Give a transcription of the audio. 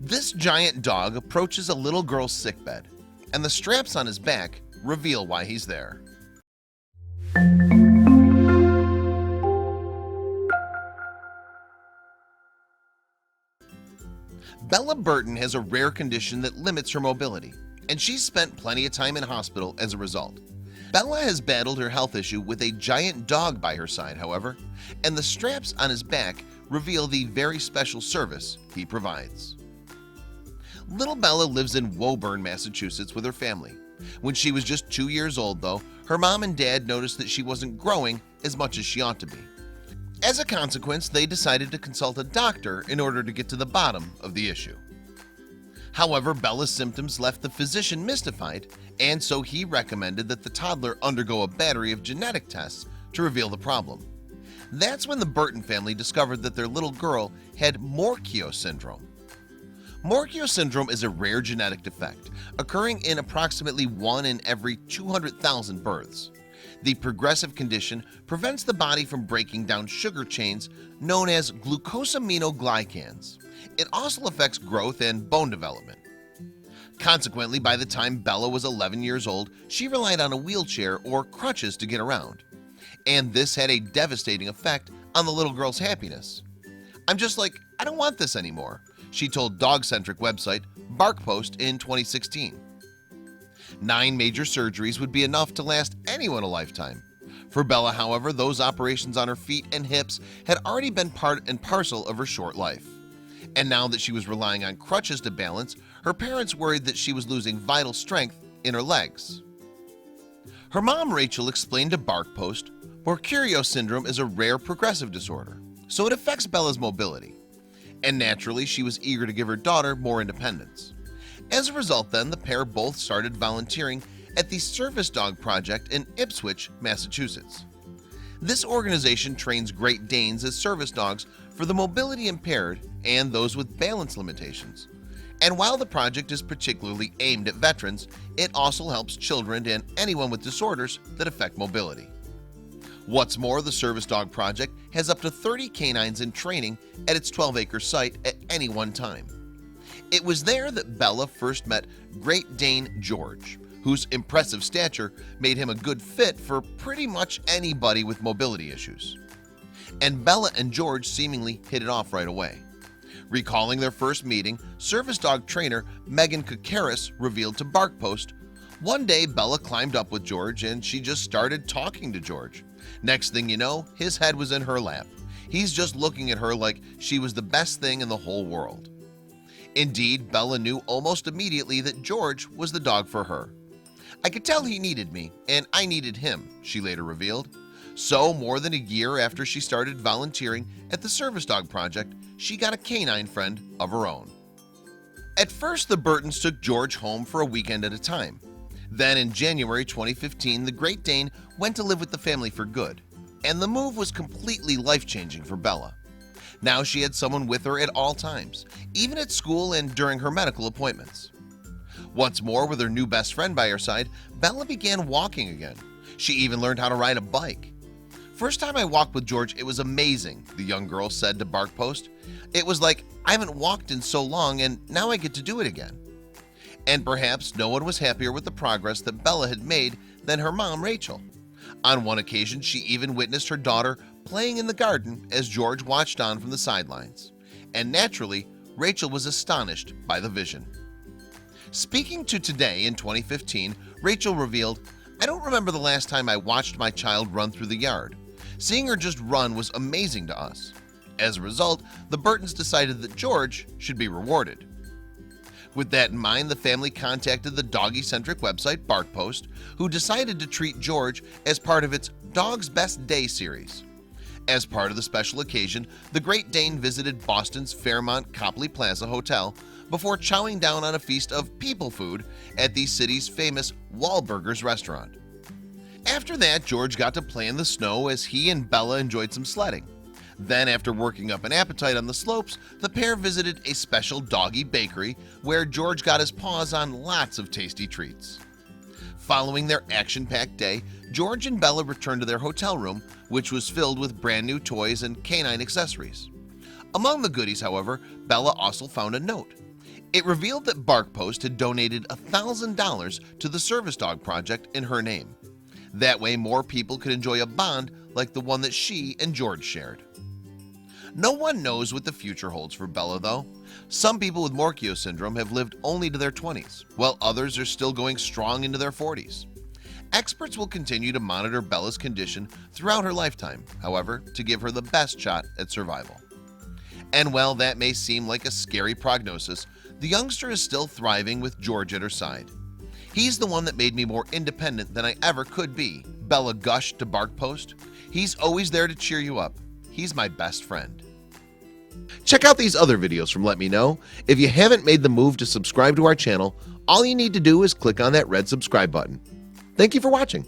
This giant dog approaches a little girl's sickbed, and the straps on his back reveal why he's there. Bella Burton has a rare condition that limits her mobility, and she's spent plenty of time in hospital as a result. Bella has battled her health issue with a giant dog by her side, however, and the straps on his back reveal the very special service he provides. Little Bella lives in Woburn, Massachusetts with her family. When she was just 2 years old, though, her mom and dad noticed that she wasn't growing as much as she ought to be. As a consequence, they decided to consult a doctor in order to get to the bottom of the issue. However, Bella's symptoms left the physician mystified, and so he recommended that the toddler undergo a battery of genetic tests to reveal the problem. That's when the Burton family discovered that their little girl had Morquio syndrome. Morquio syndrome is a rare genetic defect occurring in approximately 1 in every 200,000 births. The progressive condition prevents the body from breaking down sugar chains known as glucosaminoglycans. It also affects growth and bone development. Consequently, by the time Bella was 11 years old, she relied on a wheelchair or crutches to get around. And this had a devastating effect on the little girl's happiness. "I'm just like, I don't want this anymore," she told dog-centric website BarkPost in 2016. 9 major surgeries would be enough to last anyone a lifetime. For Bella, however, those operations on her feet and hips had already been part and parcel of her short life. And now that she was relying on crutches to balance, her parents worried that she was losing vital strength in her legs. Her mom, Rachel, explained to BarkPost, Morquio syndrome is a rare progressive disorder, so it affects Bella's mobility. And naturally, she was eager to give her daughter more independence. As a result, then, the pair both started volunteering at the Service Dog Project in Ipswich, Massachusetts. This organization trains Great Danes as service dogs for the mobility impaired and those with balance limitations. And while the project is particularly aimed at veterans, it also helps children and anyone with disorders that affect mobility. What's more, the Service Dog Project has up to 30 canines in training at its 12-acre site at any one time. It was there that Bella first met Great Dane George, whose impressive stature made him a good fit for pretty much anybody with mobility issues. And Bella and George seemingly hit it off right away. Recalling their first meeting, service dog trainer Megan Kakaris revealed to BarkPost, "One day Bella climbed up with George and she just started talking to George. Next thing you know, his head was in her lap. He's just looking at her like she was the best thing in the whole world." Indeed, Bella knew almost immediately that George was the dog for her. "I could tell he needed me, and I needed him," she later revealed. So, more than a year after she started volunteering at the Service Dog Project, she got a canine friend of her own. At first, the Burtons took George home for a weekend at a time. Then in January 2015, the Great Dane went to live with the family for good, and the move was completely life-changing for Bella. Now she had someone with her at all times, even at school and during her medical appointments. What's more, with her new best friend by her side, Bella began walking again. She even learned how to ride a bike. "First time I walked with George, it was amazing," the young girl said to BarkPost. "It was like I haven't walked in so long and now I get to do it again." And perhaps no one was happier with the progress that Bella had made than her mom, Rachel. On one occasion, she even witnessed her daughter playing in the garden as George watched on from the sidelines. And naturally, Rachel was astonished by the vision. Speaking to Today in 2015, Rachel revealed, "I don't remember the last time I watched my child run through the yard. Seeing her just run was amazing to us." As a result, the Burtons decided that George should be rewarded. With that in mind, the family contacted the doggy-centric website BarkPost, who decided to treat George as part of its Dog's Best Day series. As part of the special occasion, the Great Dane visited Boston's Fairmont Copley Plaza Hotel before chowing down on a feast of people food at the city's famous Wahlburgers restaurant. After that, George got to play in the snow as he and Bella enjoyed some sledding. Then, after working up an appetite on the slopes, the pair visited a special doggy bakery where George got his paws on lots of tasty treats. Following their action-packed day, George and Bella returned to their hotel room, which was filled with brand new toys and canine accessories. Among the goodies, however, Bella also found a note. It revealed that BarkPost had donated $1,000 to the Service Dog Project in her name. That way more people could enjoy a bond like the one that she and George shared. No one knows what the future holds for Bella though. Some people with Morquio syndrome have lived only to their 20s, while others are still going strong into their 40s. Experts will continue to monitor Bella's condition throughout her lifetime, however, to give her the best shot at survival. And while that may seem like a scary prognosis, the youngster is still thriving with George at her side. He's the one that made me more independent than I ever could be, Bella gushed to BarkPost. He's always there to cheer you up. He's my best friend. Check out these other videos from Let Me Know. If you haven't made the move to subscribe to our channel, all you need to do is click on that red subscribe button. Thank you for watching.